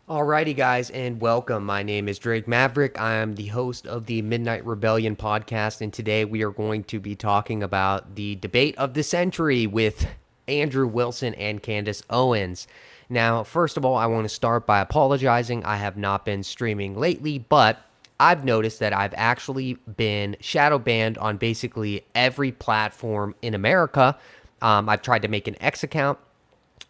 Alrighty, guys, and welcome. My name is Drake Maverick. I am the host of the Midnight Rebellion podcast, and today we are going to be talking about the debate of the century with Andrew Wilson and Candace Owens. Now, first of all, I want to start by apologizing. I have not been streaming lately, but I've noticed that I've actually been shadow banned on basically every platform in America. I've tried to make an X account.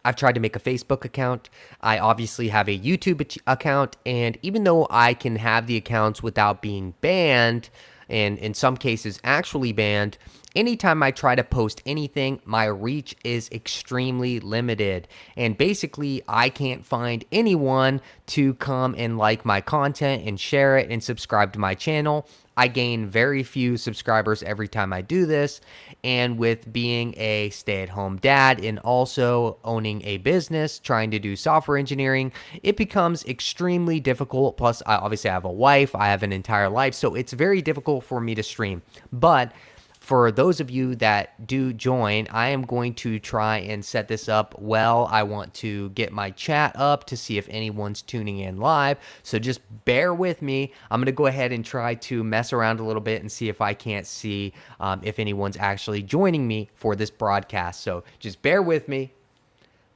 I've tried to make a Facebook account. I obviously have a YouTube account. And even though I can have the accounts without being banned, and in some cases actually banned, anytime I try to post anything, my reach is extremely limited. And basically, I can't find anyone to come and like my content and share it and subscribe to my channel. I gain very few subscribers every time I do this. And with being a stay-at-home dad and also owning a business, trying to do software engineering, it becomes extremely difficult. Plus, I obviously have a wife, I have an entire life, so it's very difficult for me to stream. But for those of you that do join, I am going to try and set this up well. I want to get my chat up to see if anyone's tuning in live. So just bear with me. I'm going to go ahead and try to mess around a little bit and see if I can't see if anyone's actually joining me for this broadcast. So just bear with me.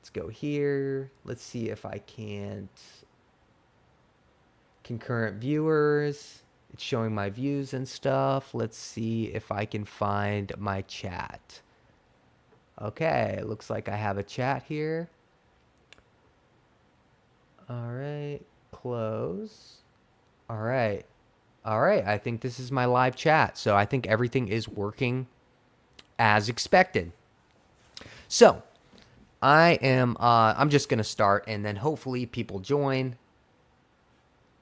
Let's go here. Let's see if I can't. Concurrent viewers. It's showing my views and stuff. Let's see if I can find my chat. Okay, it looks like I have a chat here. All right, close. All right. All right, I think this is my live chat. So I think everything is working as expected. So I'm just going to start and then hopefully people join.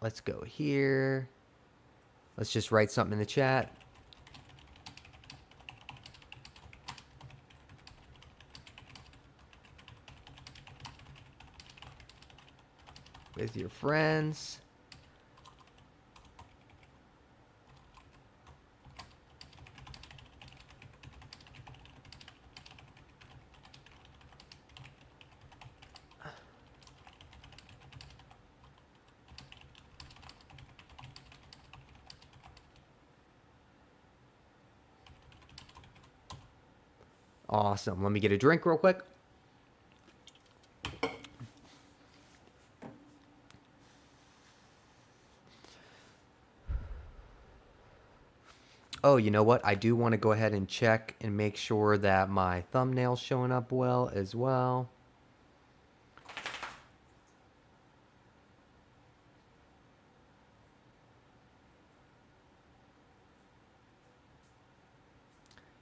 Let's go here. Let's just write something in the chat. With your friends. Awesome. Let me get a drink real quick. Oh, you know what? I do want to go ahead and check and make sure that my thumbnail's showing up well as well.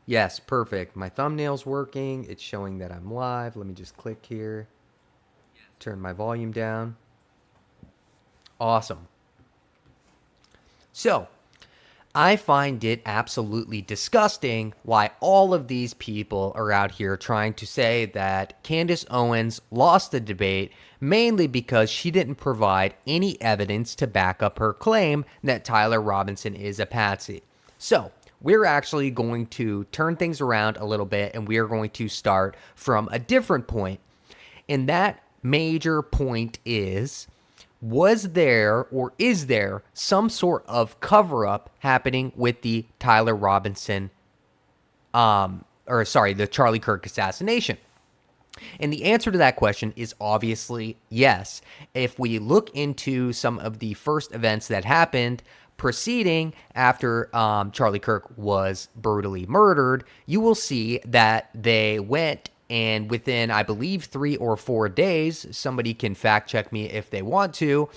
Yes, perfect. My thumbnail's working. It's showing that I'm live. Let me just click here. Turn my volume down. Awesome. So, I find it absolutely disgusting why all of these people are out here trying to say that Candace Owens lost the debate mainly because she didn't provide any evidence to back up her claim that Tyler Robinson is a patsy. So, we're actually going to turn things around a little bit and we are going to start from a different point. And that major point is, was there or is there some sort of cover-up happening with the Tyler Robinson, the Charlie Kirk assassination? And the answer to that question is obviously yes. If we look into some of the first events that happened proceeding after Charlie Kirk was brutally murdered, you will see that they went and within, I believe, 3 or 4 days, somebody can fact check me if they want to,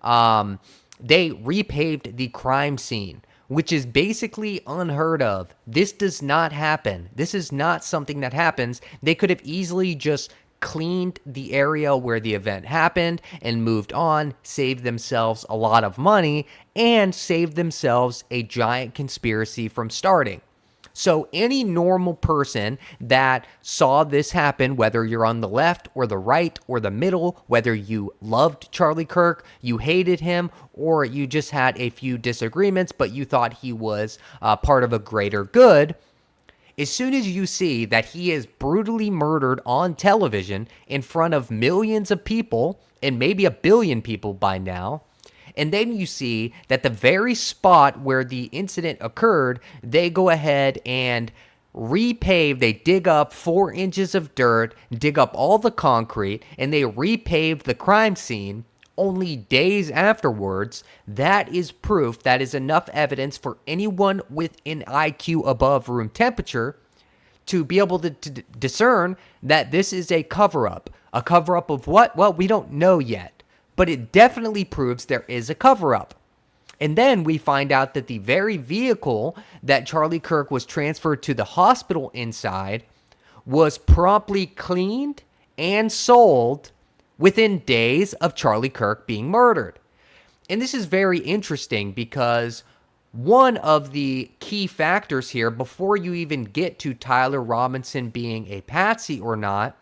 they repaved the crime scene, which is basically unheard of. This does not happen. This is not something that happens. They could have easily just cleaned the area where the event happened and moved on, saved themselves a lot of money, and saved themselves a giant conspiracy from starting. So any normal person that saw this happen, whether you're on the left or the right or the middle, whether you loved Charlie Kirk, you hated him, or you just had a few disagreements, but you thought he was part of a greater good, As soon as you see that he is brutally murdered on television in front of millions of people, and maybe 1 billion people by now, and then you see that the very spot where the incident occurred, they go ahead and repave. They dig up 4 inches of dirt, dig up all the concrete, and they repave the crime scene only days afterwards. That is proof, that is enough evidence for anyone with an IQ above room temperature to be able to discern that this is a cover-up. A cover-up of what? Well, we don't know yet, but it definitely proves there is a cover-up. And then we find out that the very vehicle that Charlie Kirk was transferred to the hospital inside was promptly cleaned and sold within days of Charlie Kirk being murdered. And this is very interesting because one of the key factors here, before you even get to Tyler Robinson being a patsy or not,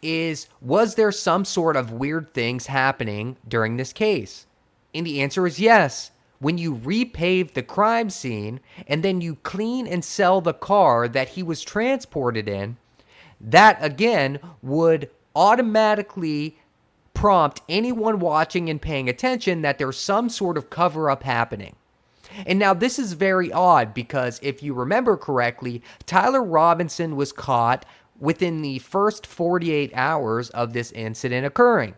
is, was there some sort of weird things happening during this case? And the answer is yes. When you repave the crime scene and then you clean and sell the car that he was transported in, that again would automatically prompt anyone watching and paying attention that there's some sort of cover-up happening. And now this is very odd because if you remember correctly, Tyler Robinson was caught within the first 48 hours of this incident occurring.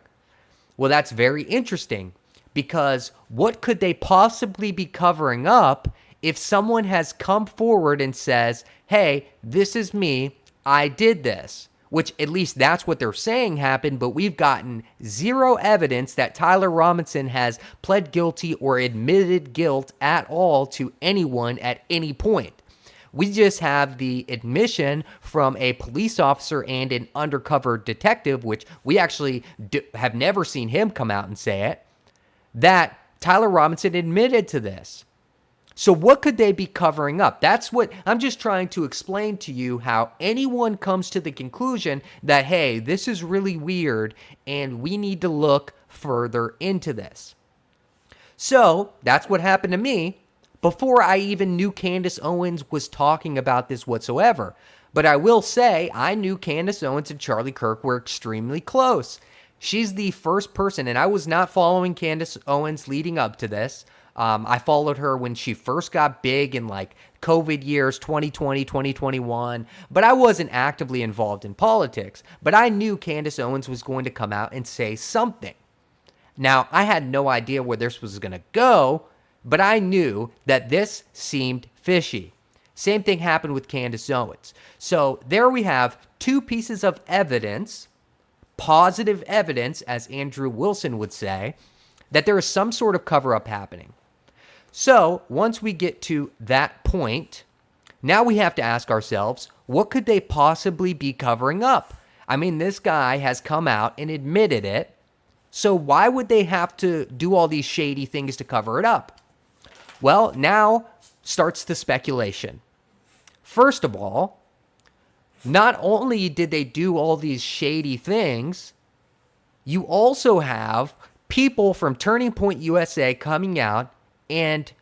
Well, that's very interesting because what could they possibly be covering up if someone has come forward and says, hey, this is me, I did this? Which at least that's what they're saying happened, but we've gotten zero evidence that Tyler Robinson has pled guilty or admitted guilt at all to anyone at any point. We just have the admission from a police officer and an undercover detective, which we actually have never seen him come out and say it, that Tyler Robinson admitted to this. So what could they be covering up? That's what I'm just trying to explain to you, how anyone comes to the conclusion that, hey, this is really weird and we need to look further into this. So that's what happened to me before I even knew Candace Owens was talking about this whatsoever. But I will say I knew Candace Owens and Charlie Kirk were extremely close. She's the first person, and I was not following Candace Owens leading up to this. I followed her when she first got big in like COVID years, 2020, 2021, but I wasn't actively involved in politics. But I knew Candace Owens was going to come out and say something. Now, I had no idea where this was going to go, but I knew that this seemed fishy. Same thing happened with Candace Owens. So there we have 2 pieces of evidence, positive evidence, as Andrew Wilson would say, that there is some sort of cover-up happening. So once we get to that point, now we have to ask ourselves, what could they possibly be covering up? I mean, this guy has come out and admitted it. So why would they have to do all these shady things to cover it up? Well, now starts the speculation. First of all, not only did they do all these shady things, you also have people from Turning Point USA coming out and,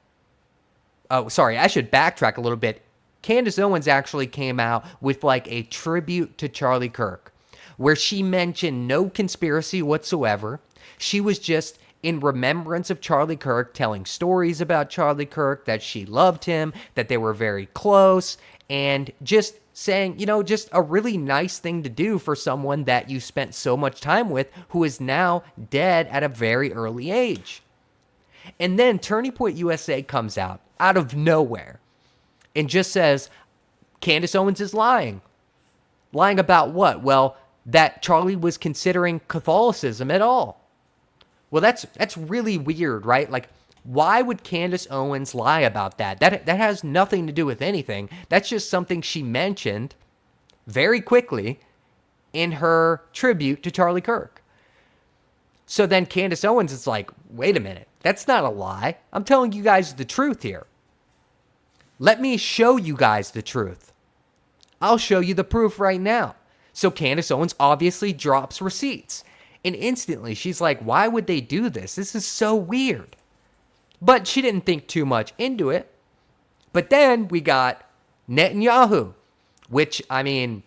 I should backtrack a little bit. Candace Owens actually came out with like a tribute to Charlie Kirk, where she mentioned no conspiracy whatsoever. She was just in remembrance of Charlie Kirk, telling stories about Charlie Kirk, that she loved him, that they were very close, and just saying, just a really nice thing to do for someone that you spent so much time with who is now dead at a very early age. And then Turning Point USA comes out of nowhere and just says, Candace Owens is lying. Lying about what? Well, that Charlie was considering Catholicism at all. Well, that's really weird, right? Like, why would Candace Owens lie about that? That has nothing to do with anything. That's just something she mentioned very quickly in her tribute to Charlie Kirk. So then Candace Owens is like, wait a minute, that's not a lie. I'm telling you guys the truth here. Let me show you guys the truth. I'll show you the proof right now. So Candace Owens obviously drops receipts. And instantly she's like, why would they do this? This is so weird. But she didn't think too much into it. But then we got Netanyahu. which, I mean,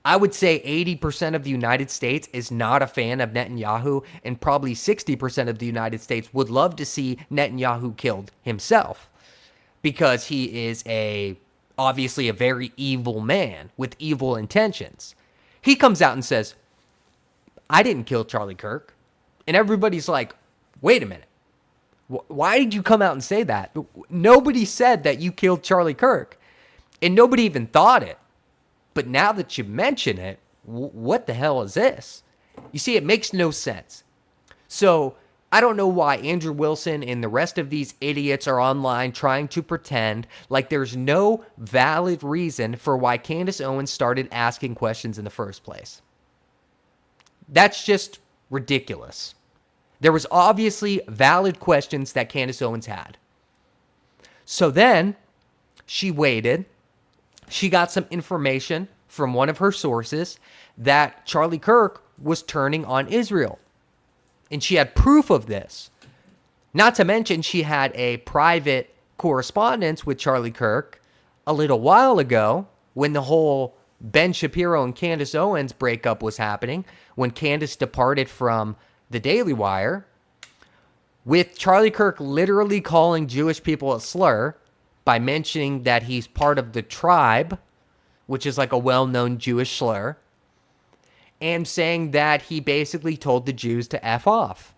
I would say 80% of the United States is not a fan of Netanyahu, and probably 60% of the United States would love to see Netanyahu killed himself, because he is obviously a very evil man with evil intentions. He comes out and says, I didn't kill Charlie Kirk. And everybody's like, wait a minute. Why did you come out and say that? Nobody said that you killed Charlie Kirk. And nobody even thought it. But now that you mention it, what the hell is this? You see, it makes no sense. So I don't know why Andrew Wilson and the rest of these idiots are online trying to pretend like there's no valid reason for why Candace Owens started asking questions in the first place. That's just ridiculous. There was obviously valid questions that Candace Owens had. So then she waited. She got some information from one of her sources that Charlie Kirk was turning on Israel. And she had proof of this. Not to mention, she had a private correspondence with Charlie Kirk a little while ago when the whole Ben Shapiro and Candace Owens breakup was happening, when Candace departed from the Daily Wire, with Charlie Kirk literally calling Jewish people a slur by mentioning that he's part of the tribe, which is like a well-known Jewish slur, and saying that he basically told the Jews to F off.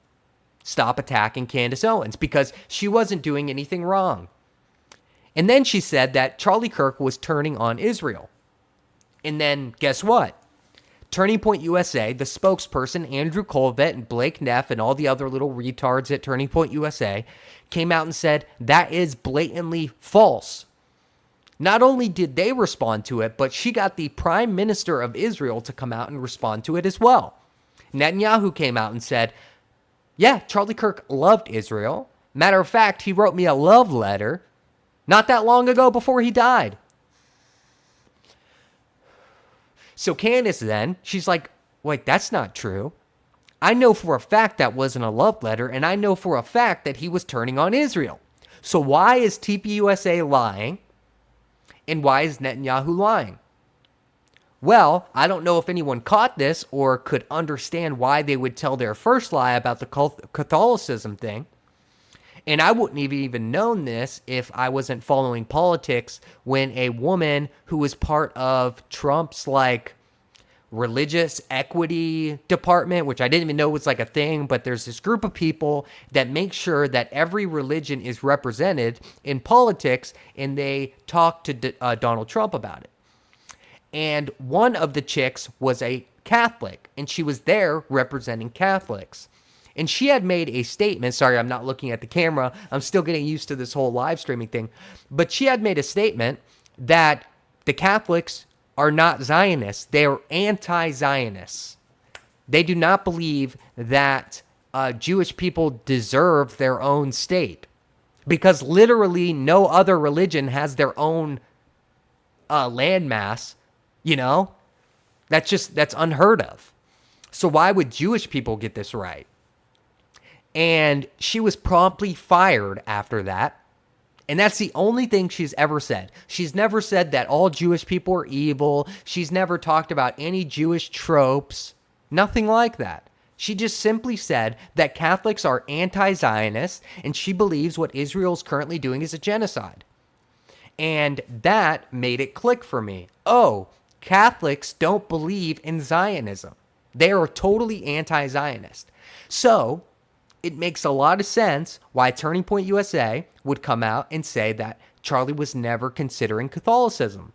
Stop attacking Candace Owens because she wasn't doing anything wrong. And then she said that Charlie Kirk was turning on Israel. And then guess what? Turning Point USA, the spokesperson, Andrew Colvett and Blake Neff and all the other little retards at Turning Point USA came out and said that is blatantly false. Not only did they respond to it, but she got the Prime Minister of Israel to come out and respond to it as well. Netanyahu came out and said, yeah, Charlie Kirk loved Israel. Matter of fact, he wrote me a love letter not that long ago before he died. So Candace then, she's like, wait, that's not true. I know for a fact that wasn't a love letter, and I know for a fact that he was turning on Israel. So why is TPUSA lying? And why is Netanyahu lying? Well, I don't know if anyone caught this or could understand why they would tell their first lie about the Catholicism thing. And I wouldn't have even known this if I wasn't following politics when a woman who was part of Trump's religious equity department, which I didn't even know was like a thing, but there's this group of people that make sure that every religion is represented in politics, and they talk to Donald Trump about it. And one of the chicks was a Catholic, and she was there representing Catholics. And she had made a statement. Sorry, I'm not looking at the camera. I'm still getting used to this whole live streaming thing. But she had made a statement that the Catholics are not Zionists. They are anti-Zionists. They do not believe that Jewish people deserve their own state, because literally no other religion has their own landmass. You know, that's unheard of. So why would Jewish people get this right? And she was promptly fired after that. And that's the only thing she's ever said. She's never said that all Jewish people are evil. She's never talked about any Jewish tropes. Nothing like that. She just simply said that Catholics are anti-Zionist, and she believes what Israel's currently doing is a genocide. And that made it click for me. Oh, Catholics don't believe in Zionism. They are totally anti-Zionist. So it makes a lot of sense why Turning Point USA would come out and say that Charlie was never considering Catholicism,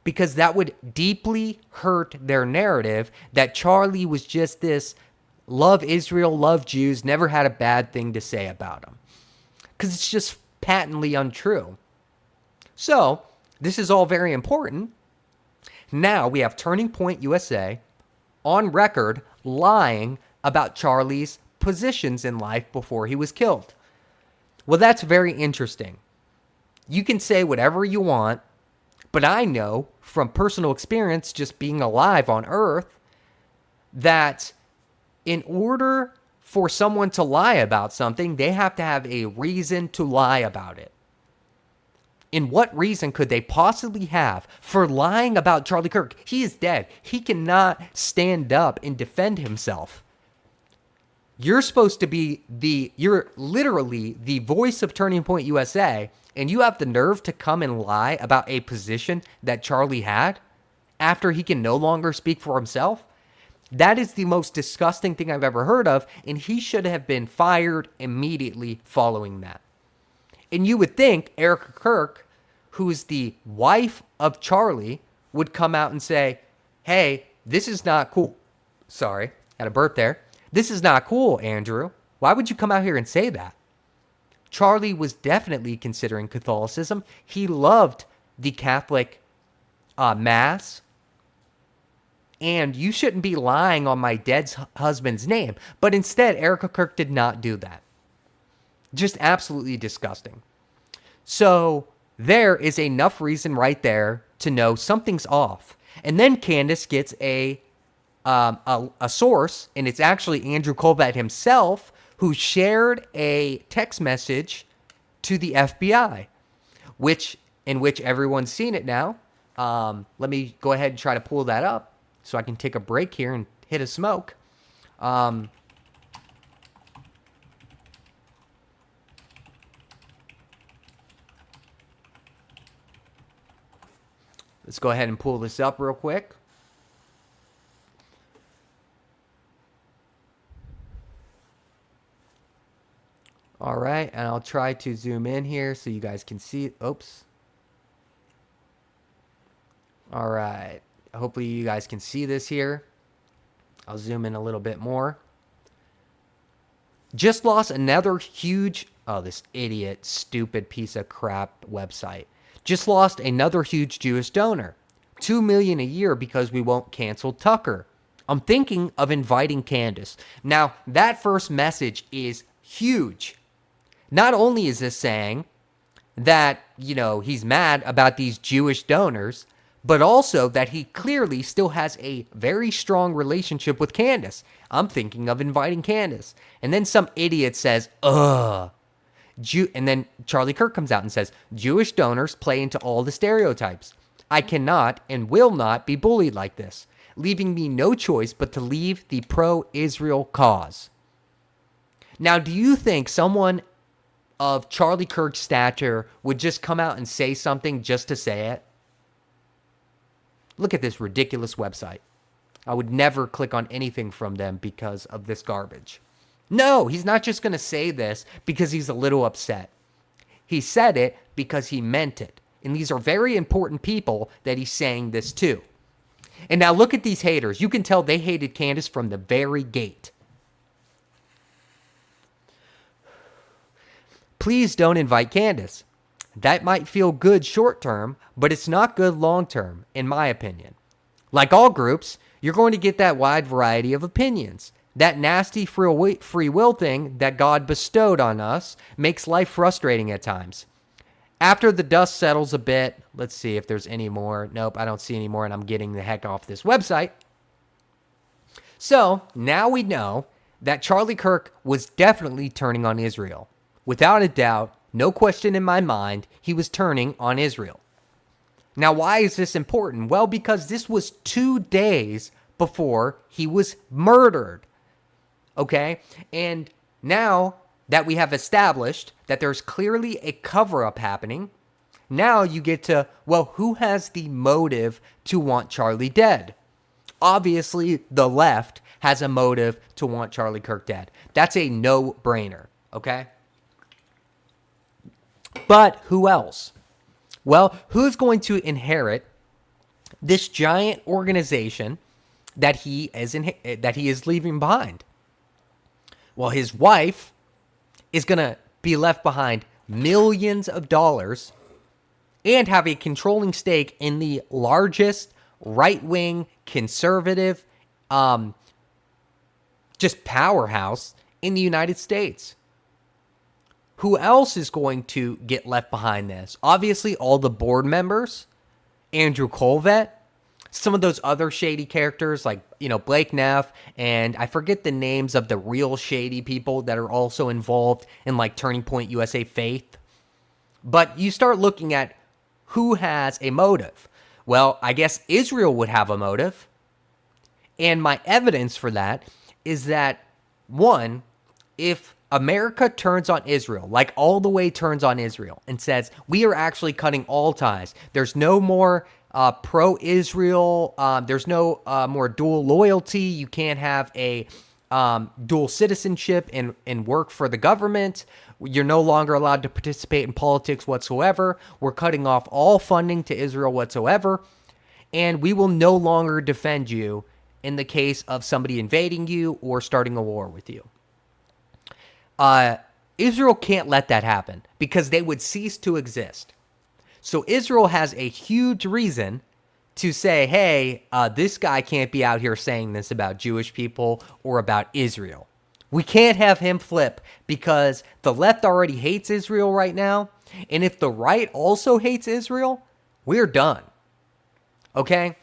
because that would deeply hurt their narrative that Charlie was just this love Israel, love Jews, never had a bad thing to say about them, because it's just patently untrue. So this is all very important. Now we have Turning Point USA on record lying about Charlie's positions in life before he was killed. Well, that's very interesting. You can say whatever you want, but I know from personal experience, just being alive on Earth, that in order for someone to lie about something, they have to have a reason to lie about it. And what reason could they possibly have for lying about Charlie Kirk? He is dead. He cannot stand up and defend himself. You're supposed to be you're literally the voice of Turning Point USA, and you have the nerve to come and lie about a position that Charlie had after he can no longer speak for himself? That is the most disgusting thing I've ever heard of, and he should have been fired immediately following that. And you would think Erica Kirk, who is the wife of Charlie, would come out and say, hey, this is not cool. Sorry, had a burp there. This is not cool, Andrew. Why would you come out here and say that? Charlie was definitely considering Catholicism. He loved the Catholic Mass. And you shouldn't be lying on my dead husband's name. But instead, Erica Kirk did not do that. Just absolutely disgusting. So there is enough reason right there to know something's off. And then Candace gets a source, and it's actually Andrew Colvett himself who shared a text message to the FBI, in which everyone's seen it now. Let me go ahead and try to pull that up so I can take a break here and hit a smoke. Let's go ahead and pull this up real quick. All right, and I'll try to zoom in here so you guys can see it. Oops. All right. Hopefully you guys can see this here. I'll zoom in a little bit more. Just lost another huge... Oh, this idiot, stupid piece of crap website. Just lost another huge Jewish donor. $2 million a year because we won't cancel Tucker. I'm thinking of inviting Candace. Now, that first message is huge. Not only is this saying that, he's mad about these Jewish donors, but also that he clearly still has a very strong relationship with Candace. I'm thinking of inviting Candace. And then some idiot says, ugh. And then Charlie Kirk comes out and says, Jewish donors play into all the stereotypes. I cannot and will not be bullied like this, leaving me no choice but to leave the pro-Israel cause. Now, do you think someone of Charlie Kirk's stature would just come out and say something just to say it? Look at this ridiculous website. I would never click on anything from them because of this garbage. No, he's not just going to say this because he's a little upset. He said it because he meant it. And these are very important people that he's saying this to. And now look at these haters. You can tell they hated Candace from the very gate. Please don't invite Candace. That might feel good short term, but it's not good long term, in my opinion. Like all groups, you're going to get that wide variety of opinions. That nasty free will thing that God bestowed on us makes life frustrating at times. After the dust settles a bit, let's see if there's any more. Nope, I don't see any more, and I'm getting the heck off this website. So, now we know that Charlie Kirk was definitely turning on Israel. Without a doubt, no question in my mind, he was turning on Israel. Now, why is this important? Well, because this was 2 days before he was murdered. Okay? And now that we have established that there's clearly a cover-up happening, now you get to, well, who has the motive to want Charlie dead? Obviously, the left has a motive to want Charlie Kirk dead. That's a no-brainer, okay? But who else? Well, who's going to inherit this giant organization that he is leaving behind? Well, his wife is going to be left behind millions of dollars and have a controlling stake in the largest right-wing conservative just powerhouse in the United States. Who else is going to get left behind this? Obviously, all the board members, Andrew Colvett, some of those other shady characters like, Blake Neff, and I forget the names of the real shady people that are also involved in like Turning Point USA Faith. But you start looking at who has a motive? Well, I guess Israel would have a motive. And my evidence for that is that, one, if America turns on Israel, like all the way turns on Israel, and says, we are actually cutting all ties, there's no more pro-Israel, there's no more dual loyalty, you can't have a dual citizenship and work for the government, you're no longer allowed to participate in politics whatsoever, we're cutting off all funding to Israel whatsoever, and we will no longer defend you in the case of somebody invading you or starting a war with you. Israel can't let that happen because they would cease to exist. So Israel has a huge reason to say, hey, this guy can't be out here saying this about Jewish people or about Israel. We can't have him flip because the left already hates Israel right now. And if the right also hates Israel, we're done. Okay?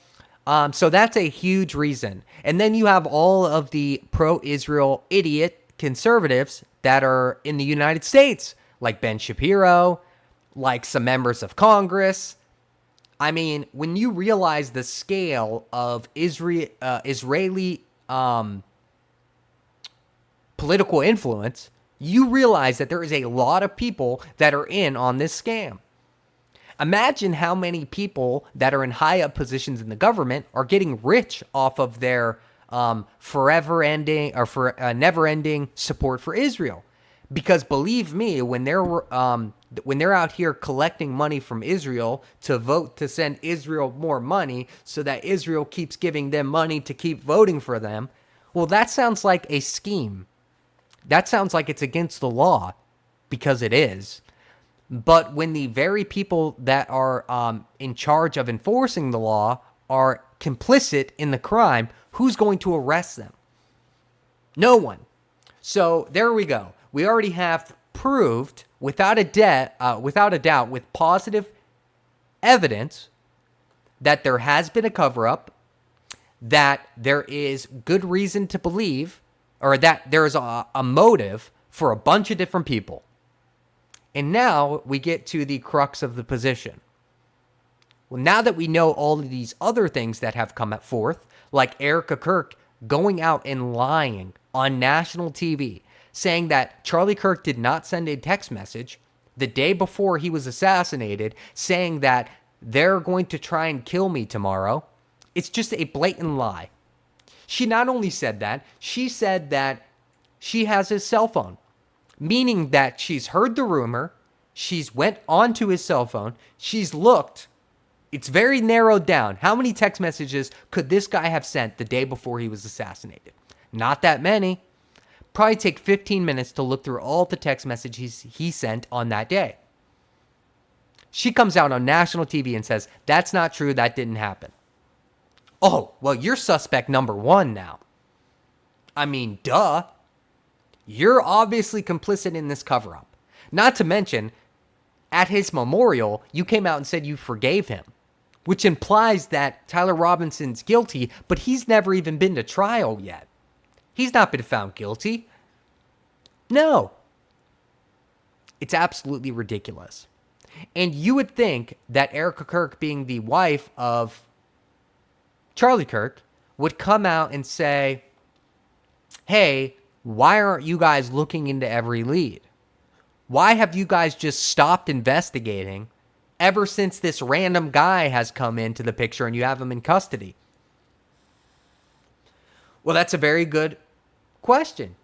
So that's a huge reason. And then you have all of the pro-Israel idiot conservatives that are in the United States, like Ben Shapiro, like some members of Congress. I mean, when you realize the scale of Israeli political influence, you realize that there is a lot of people that are in on this scam. Imagine how many people that are in high up positions in the government are getting rich off of their never ending support for Israel. Because believe me, when they're out here collecting money from Israel to vote to send Israel more money so that Israel keeps giving them money to keep voting for them, well, that sounds like a scheme. That sounds like it's against the law, because it is. But when the very people that are in charge of enforcing the law are complicit in the crime, who's going to arrest them? No one. So there we go. We already have proved without a doubt, with positive evidence, that there has been a cover-up, that there is good reason to believe, or that there is a motive for a bunch of different people. And now we get to the crux of the position. Well, now that we know all of these other things that have come forth, like Erica Kirk going out and lying on national TV, saying that Charlie Kirk did not send a text message the day before he was assassinated, saying that they're going to try and kill me tomorrow. It's just a blatant lie. She not only said that, she said that she has his cell phone, meaning that she's heard the rumor, she's went onto his cell phone, she's looked. It's very narrowed down. How many text messages could this guy have sent the day before he was assassinated? Not that many. Probably take 15 minutes to look through all the text messages he sent on that day. She comes out on national TV and says, that's not true, that didn't happen. Oh, well, you're suspect number one now. I mean, duh. You're obviously complicit in this cover-up. Not to mention, at his memorial, you came out and said you forgave him, which implies that Tyler Robinson's guilty, but he's never even been to trial yet. He's not been found guilty. No. It's absolutely ridiculous. And you would think that Erica Kirk, being the wife of Charlie Kirk, would come out and say, hey, why aren't you guys looking into every lead? Why have you guys just stopped investigating ever since this random guy has come into the picture and you have him in custody? Well, that's a very good question.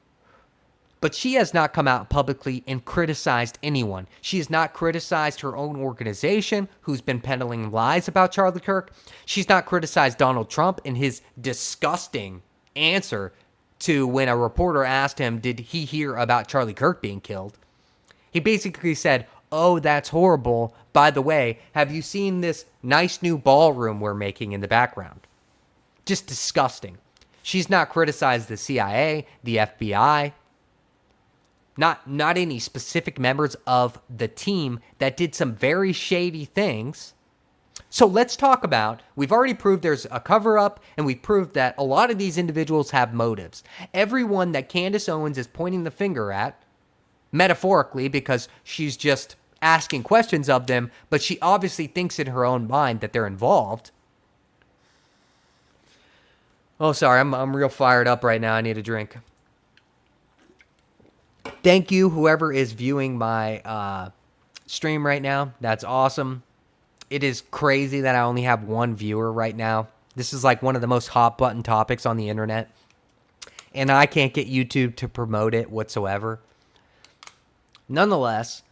But she has not come out publicly and criticized anyone. She has not criticized her own organization, who's been peddling lies about Charlie Kirk. She's not criticized Donald Trump in his disgusting answer to when a reporter asked him, did he hear about Charlie Kirk being killed? He basically said, oh, that's horrible. By the way, have you seen this nice new ballroom we're making in the background? Just disgusting. She's not criticized the CIA, the FBI, not any specific members of the team that did some very shady things. So let's talk about, we've already proved there's a cover-up, and we've proved that a lot of these individuals have motives. Everyone that Candace Owens is pointing the finger at, metaphorically, because she's just asking questions of them, but she obviously thinks in her own mind that they're involved. Oh, sorry, I'm real fired up right now. I need a drink. Thank you, whoever is viewing my stream right now. That's awesome. It is crazy that I only have one viewer right now. This is like one of the most hot button topics on the internet. And I can't get YouTube to promote it whatsoever. Nonetheless,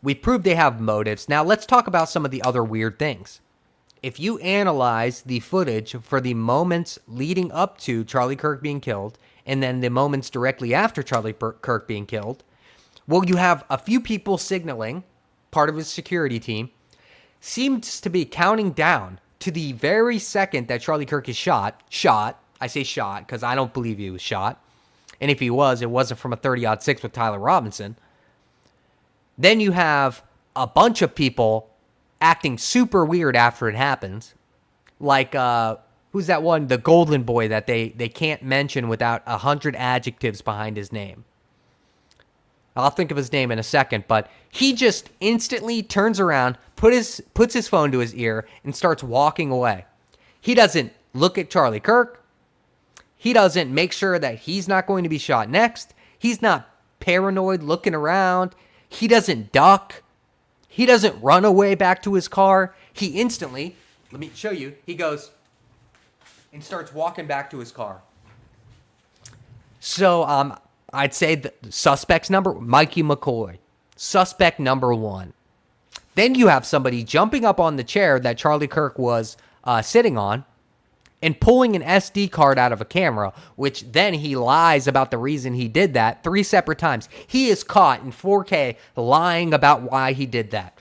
we proved they have motives. Now let's talk about some of the other weird things. If you analyze the footage for the moments leading up to Charlie Kirk being killed, and then the moments directly after Charlie Kirk being killed, well, you have a few people signaling, part of his security team, seems to be counting down to the very second that Charlie Kirk is shot. I say shot because I don't believe he was shot. And if he was, it wasn't from a 30-06 with Tyler Robinson. Then you have a bunch of people acting super weird after it happens. Like, who's that one? The golden boy that they can't mention without 100 adjectives behind his name. I'll think of his name in a second, but he just instantly turns around, puts his phone to his ear, and starts walking away. He doesn't look at Charlie Kirk. He doesn't make sure that he's not going to be shot next. He's not paranoid looking around. He doesn't duck. He doesn't run away back to his car. He instantly, let me show you, he goes and starts walking back to his car. So, I'd say the suspect's number, Mikey McCoy. Suspect number one. Then you have somebody jumping up on the chair that Charlie Kirk was sitting on and pulling an SD card out of a camera, which then he lies about the reason he did that 3 separate times. He is caught in 4K lying about why he did that.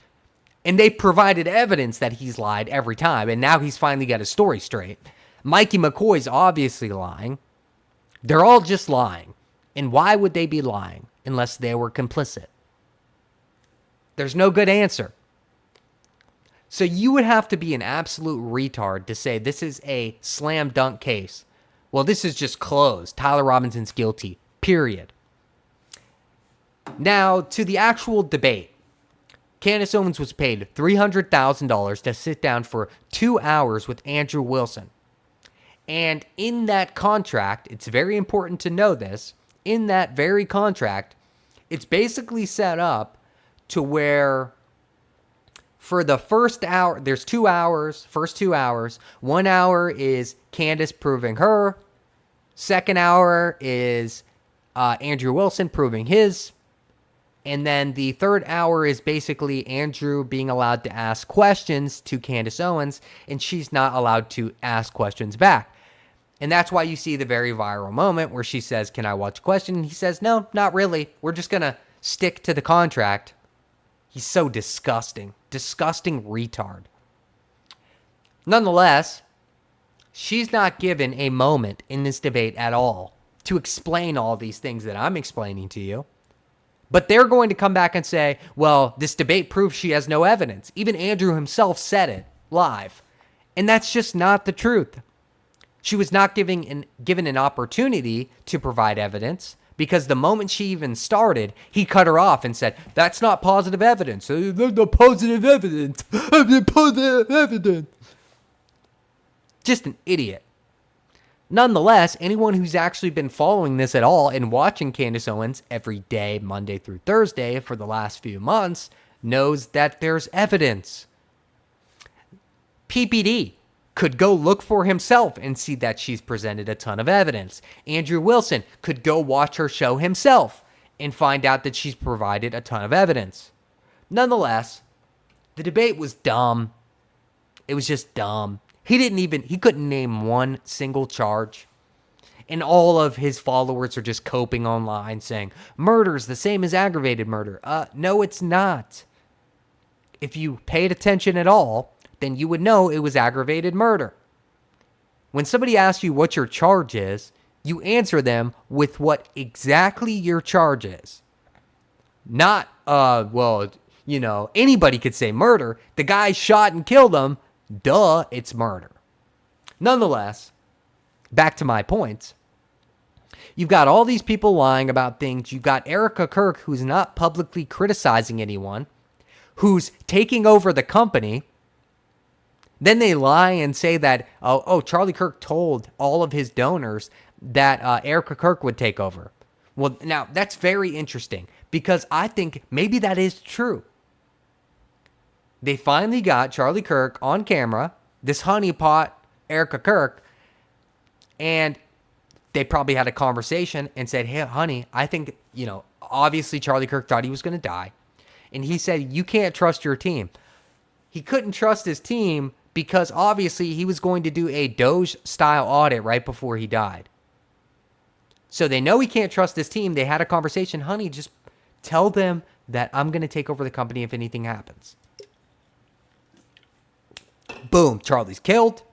And they provided evidence that he's lied every time, and now he's finally got his story straight. Mikey McCoy's obviously lying. They're all just lying. And why would they be lying unless they were complicit? There's no good answer. So you would have to be an absolute retard to say this is a slam dunk case. Well, this is just closed. Tyler Robinson's guilty. Period. Now, to the actual debate. Candace Owens was paid $300,000 to sit down for 2 hours with Andrew Wilson. And in that contract, it's very important to know this, in that very contract, it's basically set up to where for the first hour, there's 2 hours, first 2 hours. 1 hour is Candace proving her. Second hour is Andrew Wilson proving his. And then the third hour is basically Andrew being allowed to ask questions to Candace Owens, and she's not allowed to ask questions back. And that's why you see the very viral moment where she says, "Can I watch a question?" And he says, "No, not really. We're just going to stick to the contract." He's so disgusting. Disgusting retard. Nonetheless, she's not given a moment in this debate at all to explain all these things that I'm explaining to you. But they're going to come back and say, well, this debate proves she has no evidence. Even Andrew himself said it live. And that's just not the truth. She was not given an opportunity to provide evidence because the moment she even started, he cut her off and said, "That's not positive evidence. There's no positive evidence. Positive evidence." Just an idiot. Nonetheless, anyone who's actually been following this at all and watching Candace Owens every day, Monday through Thursday, for the last few months, knows that there's evidence. PPD could go look for himself and see that she's presented a ton of evidence. Andrew Wilson could go watch her show himself and find out that she's provided a ton of evidence. Nonetheless, the debate was dumb. It was just dumb. He couldn't name one single charge. And all of his followers are just coping online saying, murder's the same as aggravated murder. No, it's not. If you paid attention at all, then you would know it was aggravated murder. When somebody asks you what your charge is, you answer them with what exactly your charge is. Not, anybody could say murder. The guy shot and killed him. Duh, it's murder. Nonetheless, back to my points. You've got all these people lying about things. You've got Erica Kirk, who's not publicly criticizing anyone, who's taking over the company. Then they lie and say that, Charlie Kirk told all of his donors that Erica Kirk would take over. Well, now, that's very interesting because I think maybe that is true. They finally got Charlie Kirk on camera, this honeypot Erica Kirk, and they probably had a conversation and said, hey, honey, I think, obviously Charlie Kirk thought he was going to die. And he said, you can't trust your team. He couldn't trust his team because obviously he was going to do a Doge-style audit right before he died. So they know he can't trust his team. They had a conversation. Honey, just tell them that I'm going to take over the company if anything happens. Boom, Charlie's killed.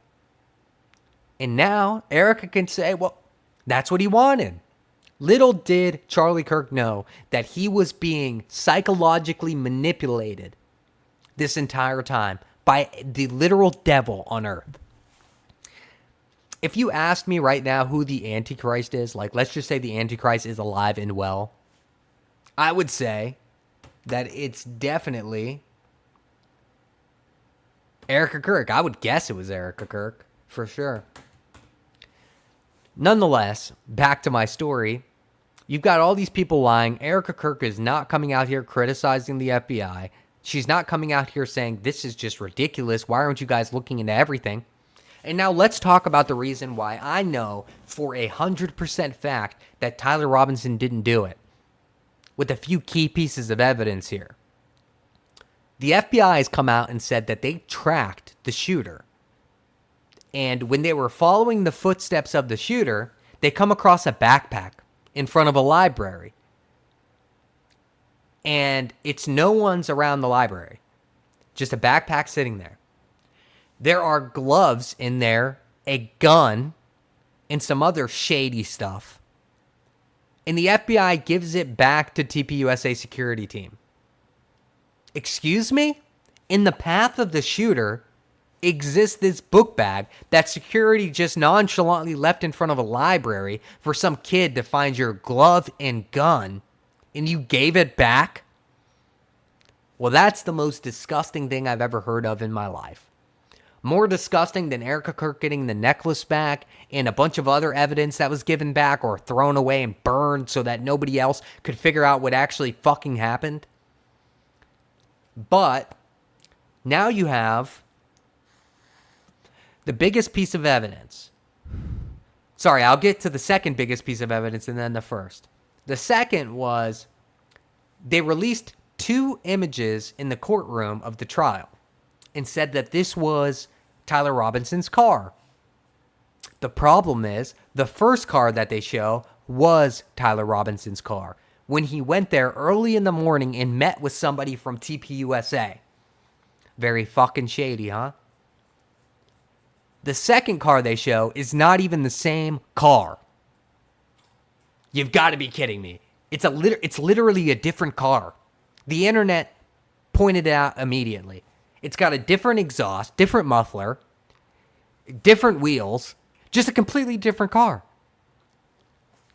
And now Erica can say, well, that's what he wanted. Little did Charlie Kirk know that he was being psychologically manipulated this entire time by the literal devil on earth. If you asked me right now who the Antichrist is, like let's just say the Antichrist is alive and well, I would say that it's definitely Erica Kirk. I would guess it was Erica Kirk for sure. Nonetheless, back to my story. You've got all these people lying. Erica Kirk is not coming out here criticizing the FBI. She's not coming out here saying, this is just ridiculous. Why aren't you guys looking into everything? And now let's talk about the reason why I know for 100% fact that Tyler Robinson didn't do it. With a few key pieces of evidence here. The FBI has come out and said that they tracked the shooter. And when they were following the footsteps of the shooter, they come across a backpack in front of a library. And it's no one's around the library. Just a backpack sitting there. There are gloves in there, a gun, and some other shady stuff. And the FBI gives it back to TPUSA security team. Excuse me? In the path of the shooter exists this book bag that security just nonchalantly left in front of a library for some kid to find your glove and gun, and you gave it back? Well, that's the most disgusting thing I've ever heard of in my life. More disgusting than Erica Kirk getting the necklace back and a bunch of other evidence that was given back or thrown away and burned so that nobody else could figure out what actually fucking happened. But now you have the biggest piece of evidence. Sorry, I'll get to the second biggest piece of evidence and then the first. The second was they released 2 images in the courtroom of the trial and said that this was Tyler Robinson's car. The problem is the first car that they show was Tyler Robinson's car when he went there early in the morning and met with somebody from TPUSA. Very fucking shady, huh? The second car they show is not even the same car. You've got to be kidding me. It's literally a different car. The internet pointed it out immediately. It's got a different exhaust, different muffler, different wheels, just a completely different car.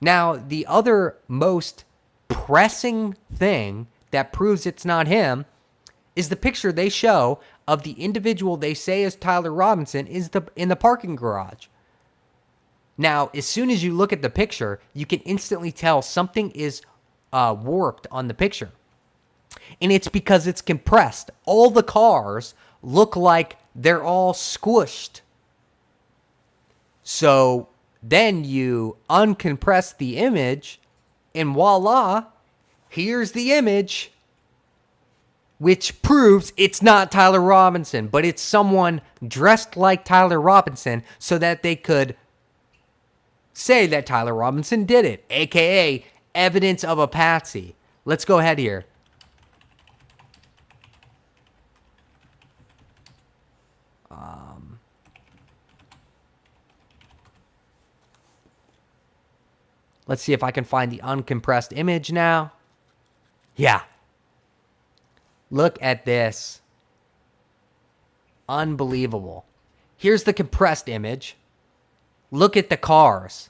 Now, the other most pressing thing that proves it's not him is the picture they show of the individual they say is Tyler Robinson in the parking garage. Now, as soon as you look at the picture, you can instantly tell something is warped on the picture. And it's because it's compressed. All the cars look like they're all squished. So then you uncompress the image, and voila, here's the image, which proves it's not Tyler Robinson, but it's someone dressed like Tyler Robinson so that they could say that Tyler Robinson did it, aka evidence of a patsy. Let's go ahead here. Let's see if I can find the uncompressed image now. Yeah. Look at this. Unbelievable. Here's the compressed image. Look at the cars.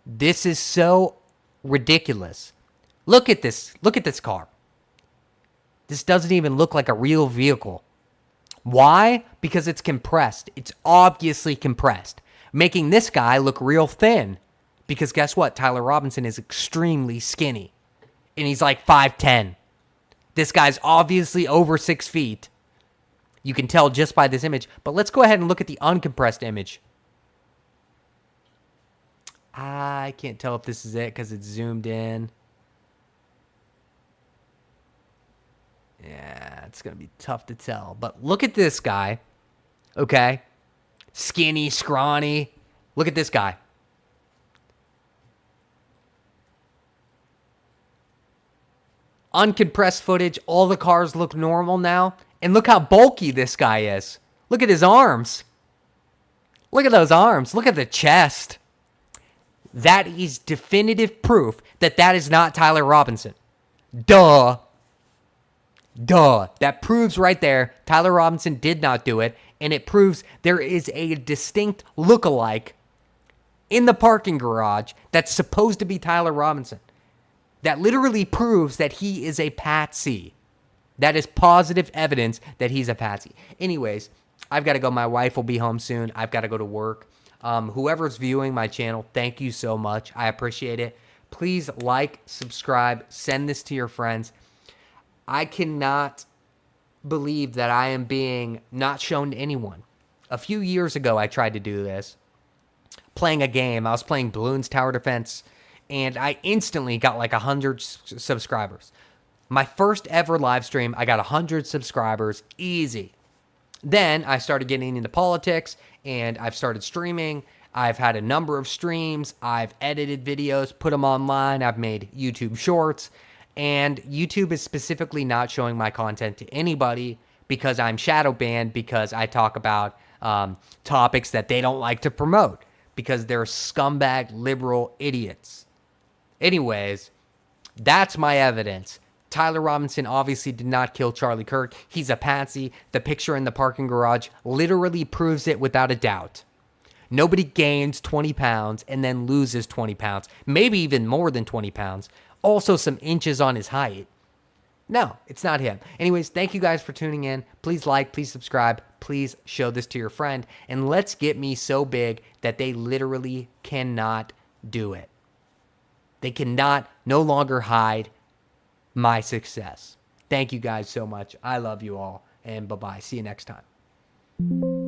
This is so ridiculous. Look at this. Look at this car. This doesn't even look like a real vehicle. Why? Because it's compressed. It's obviously compressed, making this guy look real thin. Because guess what? Tyler Robinson is extremely skinny, and he's like 5'10". This guy's obviously over 6 feet. You can tell just by this image. But let's go ahead and look at the uncompressed image. I can't tell if this is it because it's zoomed in. Yeah, it's going to be tough to tell. But look at this guy. Okay? Skinny, scrawny. Look at this guy. Uncompressed footage. All the cars look normal now. And look how bulky this guy is. Look at his arms. Look at those arms. Look at the chest. That is definitive proof that that is not Tyler Robinson. Duh. That proves right there Tyler Robinson did not do it, and it proves there is a distinct look-alike in the parking garage that's supposed to be Tyler Robinson. That literally proves that he is a patsy. That is positive evidence that he's a patsy. Anyways, I've got to go. My wife will be home soon. I've got to go to work. Whoever's viewing my channel, thank you so much. I appreciate it. Please like, subscribe, send this to your friends. I cannot believe that I am being not shown to anyone. A few years ago, I tried to do this. Playing a game. I was playing Bloons Tower Defense, and I instantly got like 100 subscribers. My first ever live stream, I got 100 subscribers. Easy. Then I started getting into politics, and I've started streaming. I've had a number of streams. I've edited videos, put them online. I've made YouTube shorts. And YouTube is specifically not showing my content to anybody because I'm shadow banned because I talk about topics that they don't like to promote because they're scumbag liberal idiots. Anyways, that's my evidence. Tyler Robinson obviously did not kill Charlie Kirk. He's a patsy. The picture in the parking garage literally proves it without a doubt. Nobody gains 20 pounds and then loses 20 pounds, maybe even more than 20 pounds. Also some inches on his height. No, it's not him. Anyways, thank you guys for tuning in. Please like, please subscribe, please show this to your friend, and let's get me so big that they literally cannot do it. They cannot no longer hide my success. Thank you guys so much. I love you all, and bye-bye. See you next time.